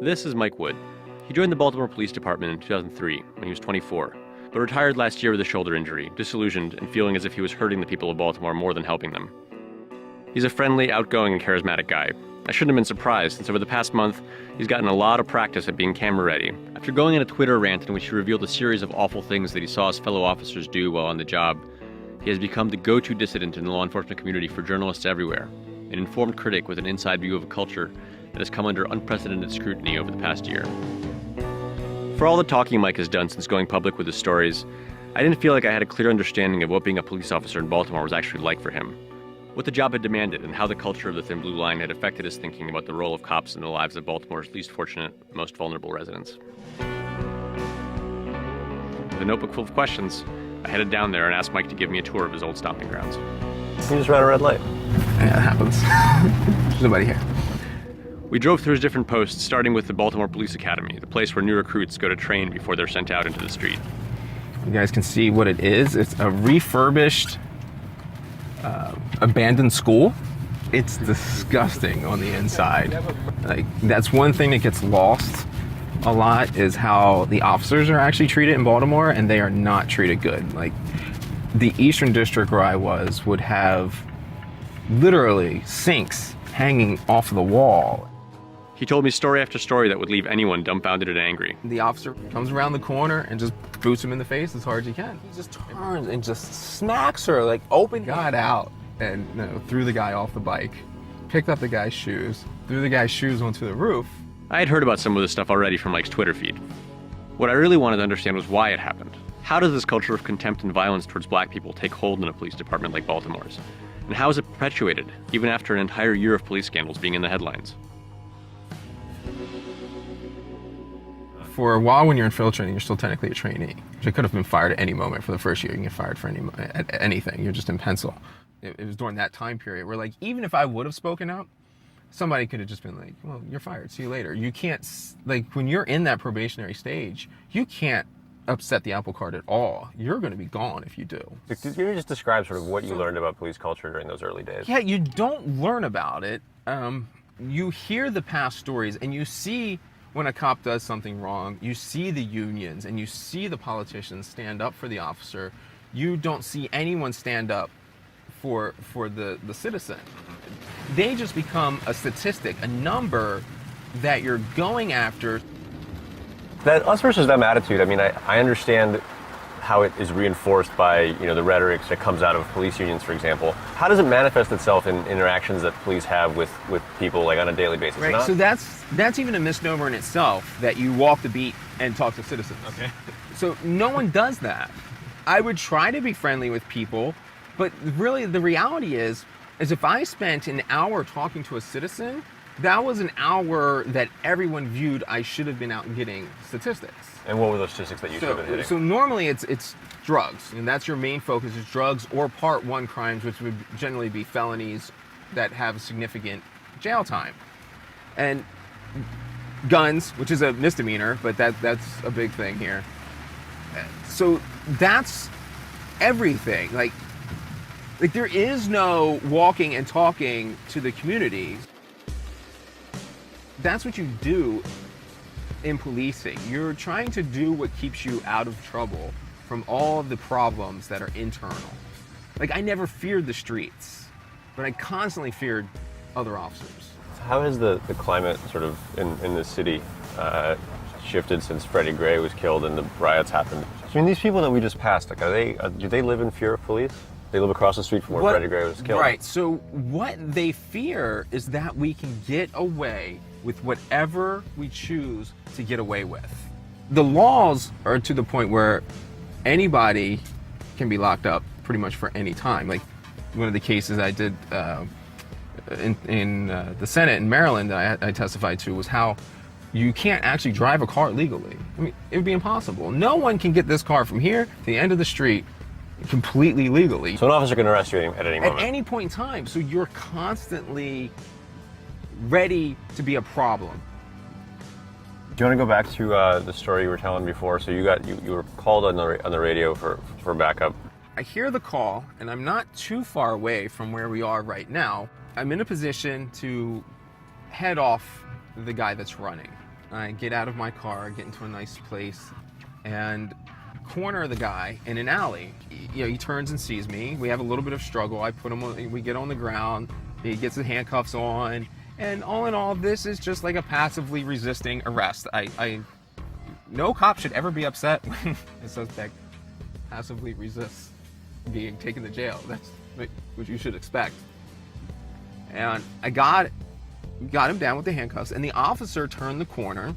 This is Mike Wood. He joined the Baltimore Police Department in 2003 when he was 24, but retired last year with a shoulder injury, disillusioned and feeling as if he was hurting the people of Baltimore more than helping them. He's a friendly, outgoing, and charismatic guy. I shouldn't have been surprised, since over the past month, he's gotten a lot of practice at being camera ready. After going on a Twitter rant in which he revealed a series of awful things that he saw his fellow officers do while on the job, he has become the go-to dissident in the law enforcement community for journalists everywhere, an informed critic with an inside view of a culture that has come under unprecedented scrutiny over the past year. For all the talking Mike has done since going public with his stories, I didn't feel like I had a clear understanding of what being a police officer in Baltimore was actually like for him, what the job had demanded, and how the culture of the Thin Blue Line had affected his thinking about the role of cops in the lives of Baltimore's least fortunate, most vulnerable residents. With a notebook full of questions, I headed down there and asked Mike to give me a tour of his old stomping grounds. You just ran a red light. Yeah, it happens. There's nobody here. We drove through his different posts, starting with the Baltimore Police Academy, the place where new recruits go to train before they're sent out into the street. You guys can see what it is. It's a refurbished, abandoned school. It's disgusting on the inside. Like, that's one thing that gets lost a lot, is how the officers are actually treated in Baltimore, and they are not treated good. Like, the Eastern District where I was would have literally sinks hanging off the wall. He told me story after story that would leave anyone dumbfounded and angry. The officer comes around the corner and just boots him in the face as hard as he can. He just turns and just smacks her, like, open. Got out and threw the guy off the bike, picked up the guy's shoes, threw the guy's shoes onto the roof. I had heard about some of this stuff already from Mike's Twitter feed. What I really wanted to understand was why it happened. How does this culture of contempt and violence towards black people take hold in a police department like Baltimore's? And how is it perpetuated, even after an entire year of police scandals being in the headlines? For a while, when you're in field training, you're still technically a trainee. You could have been fired at any moment for the first year. You can get fired for anything. You're just in pencil. It was during that time period where, like, even if I would have spoken out, somebody could have just been like, well, you're fired. See you later. You can't, like, when you're in that probationary stage, you can't upset the apple cart at all. You're going to be gone if you do. Can you just describe sort of what you learned about police culture during those early days? Yeah, you don't learn about it. You hear the past stories, and you see when a cop does something wrong, you see the unions and you see the politicians stand up for the officer. You don't see anyone stand up for the citizen. They just become a statistic, a number that you're going after. That us versus them attitude, I mean, I understand how it is reinforced by, the rhetoric that comes out of police unions, for example. How does it manifest itself in interactions that police have with people, like, on a daily basis? Right, so that's even a misnomer in itself, that you walk the beat and talk to citizens. Okay. So no one does that. I would try to be friendly with people, but really the reality is if I spent an hour talking to a citizen, that was an hour that everyone viewed I should have been out getting statistics. And what were those statistics that you should have been hitting? So normally it's drugs, and that's your main focus, is drugs or Part 1 crimes, which would generally be felonies that have significant jail time. And guns, which is a misdemeanor, but that's a big thing here. So that's everything. Like there is no walking and talking to the community. That's what you do in policing. You're trying to do what keeps you out of trouble from all of the problems that are internal. Like, I never feared the streets, but I constantly feared other officers. How has the climate sort of in the city shifted since Freddie Gray was killed and the riots happened? I mean, these people that we just passed, like, do they live in fear of police? They live across the street from where Freddie Gray was killed. Right, so what they fear is that we can get away with whatever we choose to get away with. The laws are to the point where anybody can be locked up pretty much for any time. Like, one of the cases I did in the Senate in Maryland that I testified to was how you can't actually drive a car legally. I mean, it would be impossible. No one can get this car from here to the end of the street completely legally. So an officer can arrest you at any moment? At any point in time. So you're constantly ready to be a problem. Do you want to go back to the story you were telling before? So you were called on the radio for backup. I hear the call, and I'm not too far away from where we are right now. I'm in a position to head off the guy that's running. I get out of my car, get into a nice place, and corner the guy in an alley. He turns and sees me. We have a little bit of struggle. I put him on, we get on the ground. He gets the handcuffs on. And all in all, this is just like a passively resisting arrest. No cop should ever be upset when a suspect passively resists being taken to jail. That's what you should expect. And I got him down with the handcuffs, and the officer turned the corner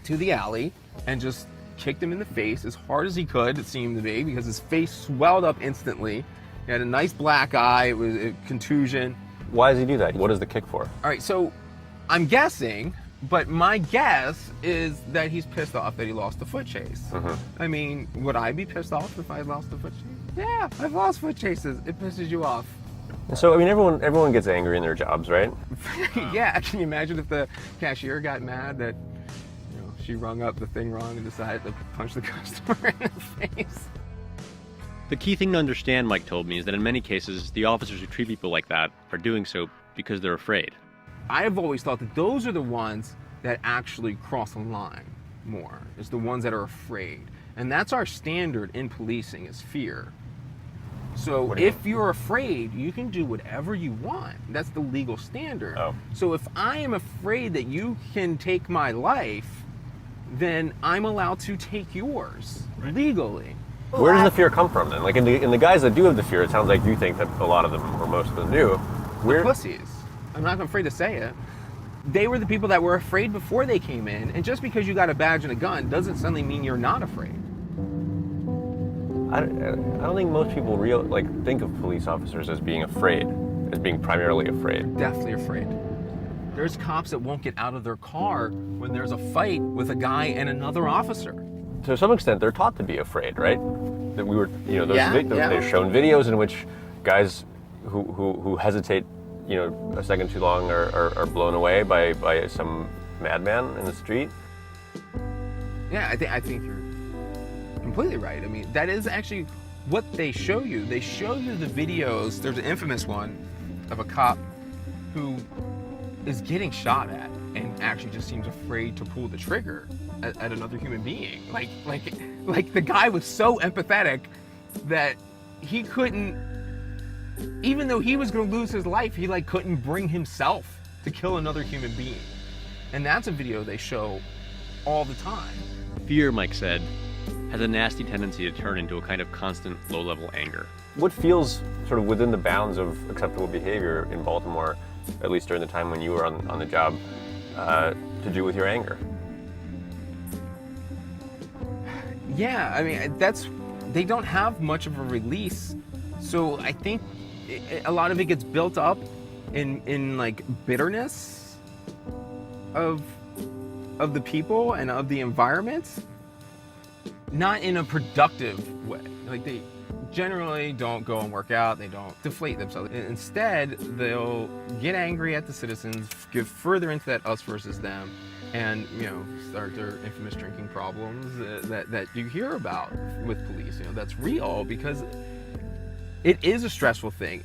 to the alley and just kicked him in the face as hard as he could, it seemed to be, because his face swelled up instantly. He had a nice black eye, it was a contusion. Why does he do that? What is the kick for? All right, so I'm guessing, but my guess is that he's pissed off that he lost the foot chase. I mean, would I be pissed off if I lost the foot chase? Yeah, I've lost foot chases. It pisses you off. So, I mean, everyone gets angry in their jobs, right? Yeah, can you imagine if the cashier got mad that she rung up the thing wrong and decided to punch the customer in the face? The key thing to understand, Mike told me, is that in many cases, the officers who treat people like that are doing so because they're afraid. I have always thought that those are the ones that actually cross the line more. It's the ones that are afraid. And that's our standard in policing, is fear. So if you're afraid, you can do whatever you want. That's the legal standard. Oh. So if I am afraid that you can take my life, then I'm allowed to take yours legally. Where does the fear come from then? Like in the guys that do have the fear, it sounds like you think that a lot of them, or most of them do. The pussies. I'm not afraid to say it. They were the people that were afraid before they came in, and just because you got a badge and a gun doesn't suddenly mean you're not afraid. I don't think most people think of police officers as being afraid, as being primarily afraid. Definitely afraid. There's cops that won't get out of their car when there's a fight with a guy and another officer. To some extent, they're taught to be afraid, right? That we were, Yeah. they've shown videos in which guys who hesitate, a second too long are blown away by some madman in the street. Yeah, I think you're completely right. I mean, that is actually what they show you. They show you the videos. There's an infamous one of a cop who is getting shot at and actually just seems afraid to pull the trigger at another human being. Like the guy was so empathetic that he couldn't, even though he was going to lose his life, he couldn't bring himself to kill another human being. And that's a video they show all the time. Fear, Mike said, has a nasty tendency to turn into a kind of constant low-level anger. What feels sort of within the bounds of acceptable behavior in Baltimore, at least during the time when you were on the job, to do with your anger? Yeah, I mean, they don't have much of a release. So I think a lot of it gets built up in bitterness of the people and of the environment, not in a productive way. They generally don't go and work out, they don't deflate themselves. Instead, they'll get angry at the citizens, give further into that us versus them, and start their infamous drinking problems that you hear about with police. That's real because it is a stressful thing.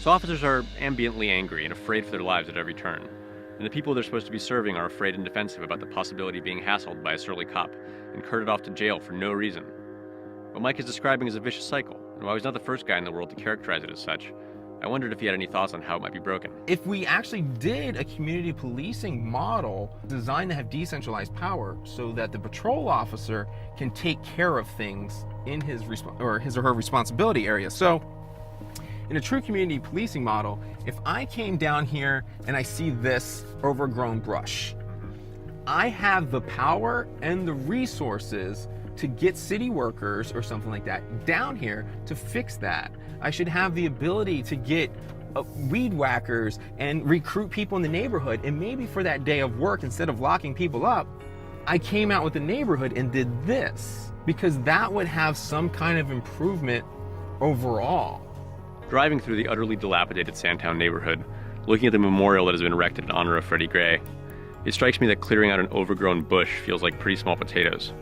So officers are ambiently angry and afraid for their lives at every turn. And the people they're supposed to be serving are afraid and defensive about the possibility of being hassled by a surly cop and carted off to jail for no reason. What Mike is describing is a vicious cycle, and while he's not the first guy in the world to characterize it as such, I wondered if he had any thoughts on how it might be broken. If we actually did a community policing model designed to have decentralized power so that the patrol officer can take care of things in his or her responsibility area. So in a true community policing model, if I came down here and I see this overgrown brush, I have the power and the resources to get city workers or something like that down here to fix that. I should have the ability to get weed whackers and recruit people in the neighborhood, and maybe for that day of work, instead of locking people up, I came out with the neighborhood and did this, because that would have some kind of improvement overall. Driving through the utterly dilapidated Sandtown neighborhood, looking at the memorial that has been erected in honor of Freddie Gray, it strikes me that clearing out an overgrown bush feels like pretty small potatoes.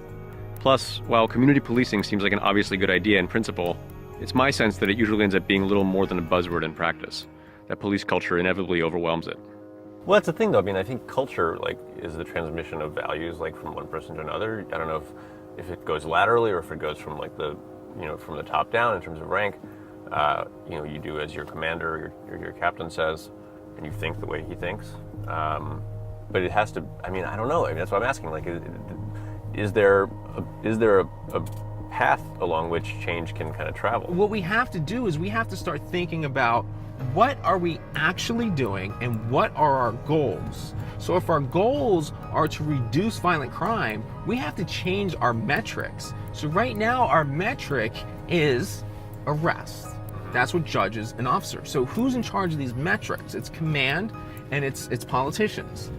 Plus, while community policing seems like an obviously good idea in principle, it's my sense that it usually ends up being little more than a buzzword in practice, that police culture inevitably overwhelms it. Well, that's the thing, though. I mean, I think culture, like, is the transmission of values, like, from one person to another. I don't know if it goes laterally or if it goes from, like, from the top down in terms of rank. You do as your commander or your captain says, and you think the way he thinks. But it has to. I mean, I don't know. I mean, that's what I'm asking. Like, is there a path along which change can kind of travel? What we have to do is we have to start thinking about what are we actually doing and what are our goals. So if our goals are to reduce violent crime, we have to change our metrics. So right now our metric is arrest. That's what judges and officers. So who's in charge of these metrics? It's command and it's politicians.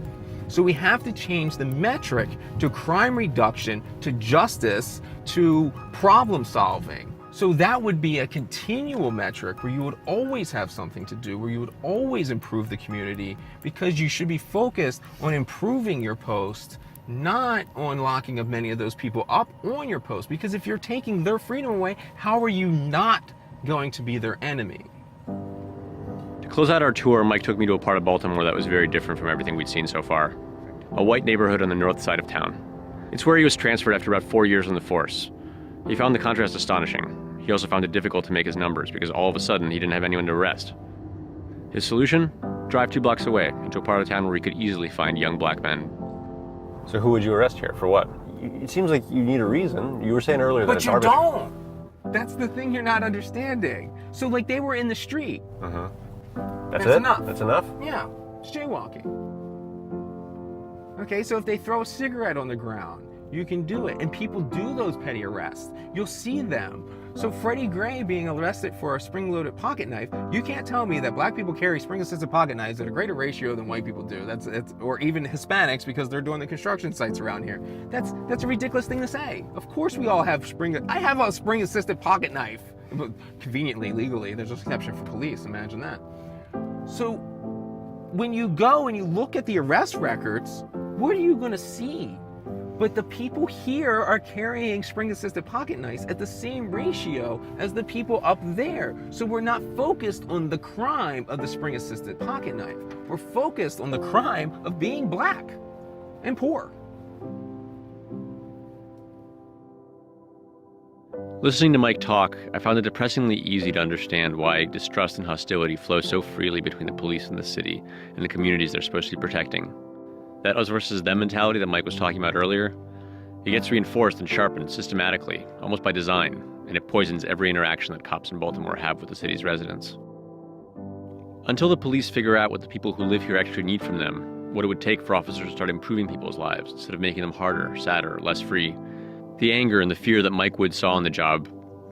So we have to change the metric to crime reduction, to justice, to problem solving. So that would be a continual metric where you would always have something to do, where you would always improve the community, because you should be focused on improving your post, not on locking up many of those people up on your post. Because if you're taking their freedom away, how are you not going to be their enemy? To close out our tour, Mike took me to a part of Baltimore that was very different from everything we'd seen so far. A white neighborhood on the north side of town. It's where he was transferred after about 4 years on the force. He found the contrast astonishing. He also found it difficult to make his numbers because all of a sudden he didn't have anyone to arrest. His solution? Drive 2 blocks away into a part of town where he could easily find young black men. So who would you arrest here? For what? It seems like you need a reason. You were saying earlier that it's arbitrary. But you don't! That's the thing you're not understanding. So like they were in the street. That's it? Enough. That's enough? Yeah, it's jaywalking. Okay, so if they throw a cigarette on the ground, you can do it. And people do those petty arrests. You'll see them. So Freddie Gray being arrested for a spring-loaded pocket knife, you can't tell me that black people carry spring-assisted pocket knives at a greater ratio than white people do. Or even Hispanics, because they're doing the construction sites around here. That's a ridiculous thing to say. Of course we all have I have a spring-assisted pocket knife. Conveniently, legally, there's an exception for police, imagine that. So when you go and you look at the arrest records, what are you gonna see? But the people here are carrying spring-assisted pocket knives at the same ratio as the people up there. So we're not focused on the crime of the spring-assisted pocket knife. We're focused on the crime of being black and poor. Listening to Mike talk, I found it depressingly easy to understand why distrust and hostility flow so freely between the police and the city and the communities they're supposed to be protecting. That us versus them mentality that Mike was talking about earlier, it gets reinforced and sharpened systematically, almost by design, and it poisons every interaction that cops in Baltimore have with the city's residents. Until the police figure out what the people who live here actually need from them, what it would take for officers to start improving people's lives instead of making them harder, sadder, less free, the anger and the fear that Mike Wood saw on the job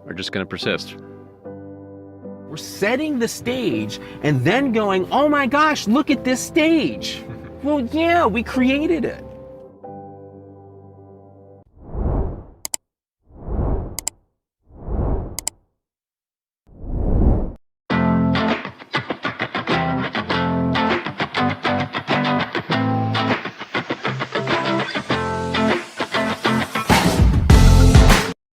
are just going to persist. We're setting the stage and then going, oh my gosh, look at this stage. Well, yeah, we created it.